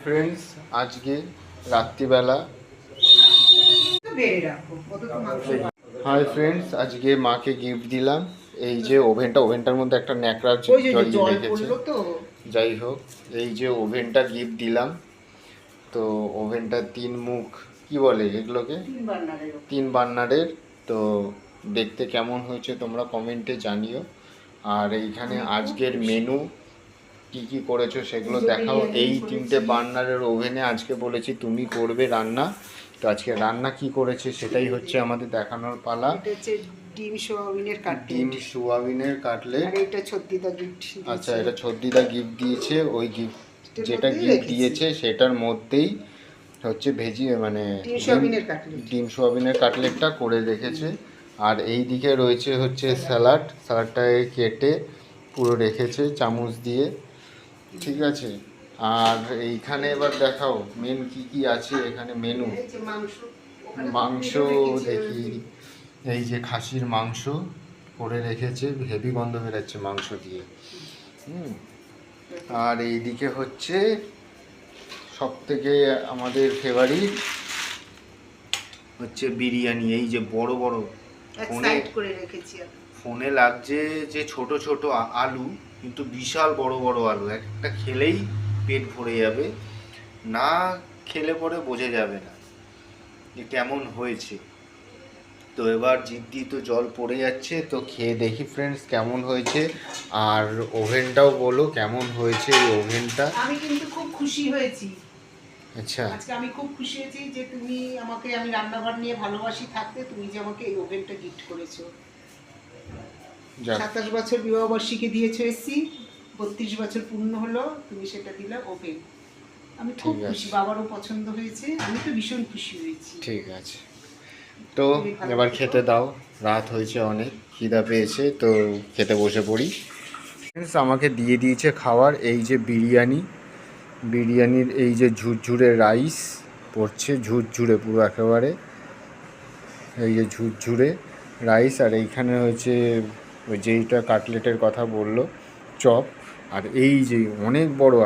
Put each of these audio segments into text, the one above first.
Friends, আজকে রাত্রিবেলা hi friends, আজকে মাকে গিফট দিলাম। এই যে ওভেনটার মধ্যে একটা ন্যাকড়া জড়িয়ে রেখেছে। যাই হোক, এই যে ওভেনটা গিফট দিলাম। তো ওভেনটা 3 মুখ কি বলে এগুলোকে, 3 বার্নারের। তো দেখতে কেমন হয়েছে তোমরা কমেন্টে জানিও। আর এইখানে আজকের মেনু কি কি করেছো সেগুলো দেখাও। এই 3টে বার্নারের ওভেনে আজকে বলেছি তুমি করবে রান্না। তো আজকে রান্না কি করেছে সেটাই হচ্ছে আমাদের দেখানোর পালা। এটা হচ্ছে ডিম সোয়াবিনের কাটলেট। আর এটা ছদ্দিদা গিফট। আচ্ছা, এটা ছদ্দিদা গিফট দিয়েছে। ওই গিফট যেটা গিফট দিয়েছে সেটার মধ্যেই হচ্ছে মানে ডিম সোয়াবিনের কাটলেটটা করে রেখেছে। আর এই দিকে রয়েছে হচ্ছে স্যালাডটাকে কেটে পুরো রেখেছে চামচ দিয়ে। ঠিক আছে। আর এইখানে এবার দেখাও মেন কি কি আছে এখানে মেনু। মাংস দেখি, এই যে খাসির মাংস করে রেখেছে, হেভি গন্ধ বেরাচ্ছে মাংস দিয়ে। আর এইদিকে হচ্ছে সব থেকে আমাদের ফেভারিট হচ্ছে বিরিয়ানি। এই যে বড় বড় ফোনে লাগছে যে ছোট ছোট আলু, কিন্তু বিশাল বড় বড় আলু। একটা খেলেই পেট ভরে যাবে, না খেলে পরে বোঝা যাবে না যে কেমন হয়েছে। তো এবার জিভ দিয়ে তো জল পড়ে যাচ্ছে, তো খেয়ে দেখি ফ্রেন্ডস কেমন হয়েছে। আর ওভেনটাও বলো কেমন হয়েছে এই ওভেনটা। আমি কিন্তু খুব খুশি হয়েছি। আচ্ছা, আজকে আমি খুব খুশি হয়েছি যে তুমি আমাকে, আমি রান্নাঘর নিয়ে ভালোবাসি থাকতে, তুমি যে আমাকে এই ওভেনটা গিফট করেছো। 27 বছর বিবাহবার্ষিকী দিয়েছো এসছি, 32 বছর পূর্ণ হলো, তুমি সেটা দিলা ওভেন। আমি খুব খুশি, বাবারও পছন্দ হয়েছে, আমি তো ভীষণ খুশি হয়েছি। ঠিক আছে, তো এবার খেতে দাও। রাত হয়েছে অনেক, খিদা পেয়েছে, তো খেতে বসে পড়ি। আমাকে দিয়ে দিয়েছে খাবার এই যে বিরিয়ানির এই যে ঝুরঝুরে রাইস পড়ছে, ঝুরঝুরে পুরো একেবারে এই যে ঝুরঝুরে রাইস। আর এইখানে হচ্ছে ওই যেইটা কাটলেটের কথা বললো চপ। আর এই যে অনেক বড়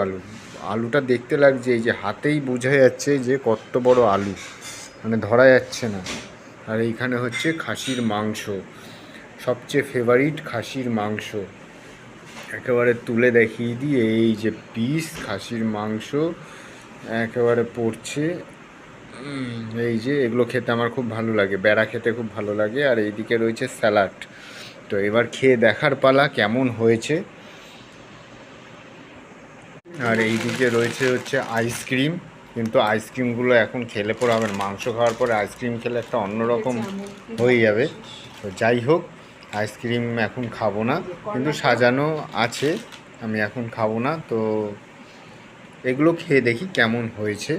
আলুটা দেখতে লাগছে, এই যে হাতেই বোঝা যাচ্ছে যে কত বড় আলু, মানে ধরা যাচ্ছে না। আর এইখানে হচ্ছে খাসির মাংস, সবচেয়ে ফেভারিট খাসির মাংস। একেবারে তুলে দেখিয়ে দিই, এই যে পিস খাসির মাংস একেবারে পড়ছে। এই যে এগুলো খেতে আমার খুব ভালো লাগে, বেড়া খেতে খুব ভালো লাগে। আর এইদিকে রয়েছে স্যালাড। তো এবার খেয়ে দেখার পালা কেমন হয়েছে। আর এইদিকে রয়েছে হচ্ছে আইসক্রিম, কিন্তু আইসক্রিমগুলো এখন খেলে পরে হবে না। মাংস খাওয়ার পরে আইসক্রিম খেলে একটা অন্যরকম হয়ে যাবে। তো যাই হোক, আইসক্রিম এখন খাবো না, কিন্তু সাজানো আছে, আমি এখন খাবো না। তো এগুলো খেয়ে দেখি কেমন হয়েছে।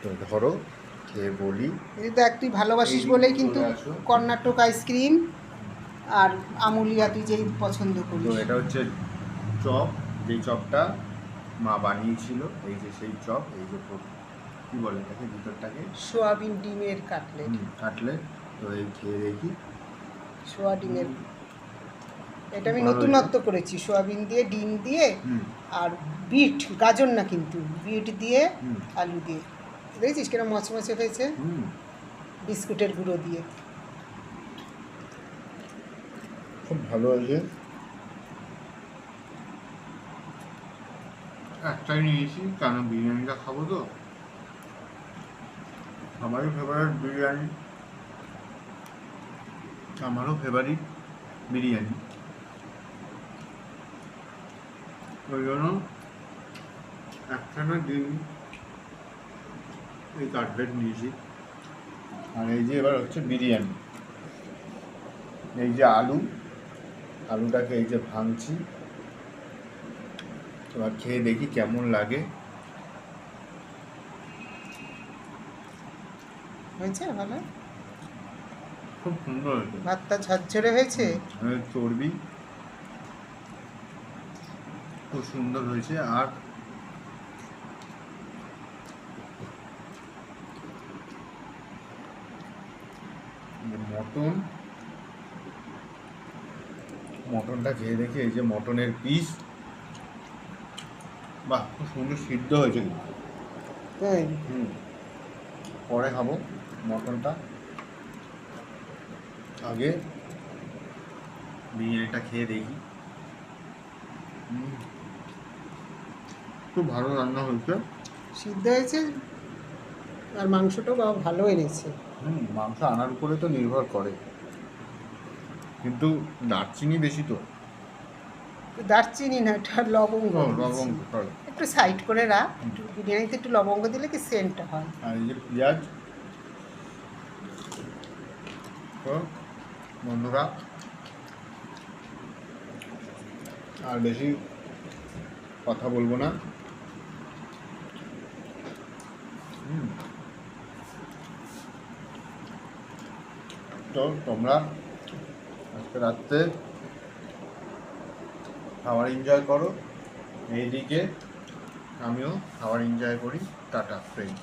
তো ধরো খেয়ে বলি। দেখ, তুই ভালোবাসিস বলেই কিন্তু কর্ণাটক আইসক্রিম আর আমুলিয়া তুই যেই পছন্দ করিস। তো এটা হচ্ছে চপ, যেই চপটা মা বানিয়েছিল, এই যে সেই চপ। এই যে কী বলে এটাকে, ভিতরটাকে সোয়াবিন ডিমের কাটলেট। তো এই খেয়ে দেখি সোয়াবিনের, এটা আমি নতুনত্ব করেছি, সোয়াবিন দিয়ে ডিম দিয়ে আর বিট, গাজর না কিন্তু বিট দিয়ে আলু দিয়ে। দেখেছিস কিরম মচমচে হয়েছে, বিস্কুটের গুঁড়ো দিয়ে। খুব ভালো হয়েছে। একটাই নিয়েছি, কেন বিরিয়ানিটা খাবো তো, আমারও ফেভারিট বিরিয়ানি, ওই জন্য একখানা ডিম এই কাটলেট নিয়েছি। আর এই যে এবার হচ্ছে বিরিয়ানি, এই যে আলুটাকে এই যে ভাঙছি। এবার খেয়ে দেখি কেমন লাগে। হয়েছে ভালো, খুব সুন্দর হয়েছে, ভাতটা ঝরঝরে হয়েছে, চর্বি খুব সুন্দর হয়েছে। আর মটনটা খেয়ে দেখি, এই যে মটনের পিস, বাহ খুব সুন্দর সিদ্ধ হয়েছে। তাই পরে খাবো মটনটা, আগে বিরিয়ানিটা খেয়ে দেখি। খুব ভালো রান্না হয়েছে। সিদ্ধ হয়েছে আর মাংসটাও বাবা ভালো এনেছে। মাংস আনার উপরে তো নির্ভর করে, কিন্তু দারচিনি বেশি তো। দারচিনি না, এটা লবঙ্গ দিয়েছি। লবঙ্গ, sorry। একটু সাইড করে রাখ, একটু বিরিয়ানিতে একটু লবঙ্গ দিলে কি সেন্টটা হয়। আর এই যে পেঁয়াজ। তো বন্ধুরা, আর বেশি কথা বলবো না। তো তোমরা আজকে রাত্রে খাবার এনজয় করো, এইদিকে আমিও খাবার এনজয় করি। Tata friend.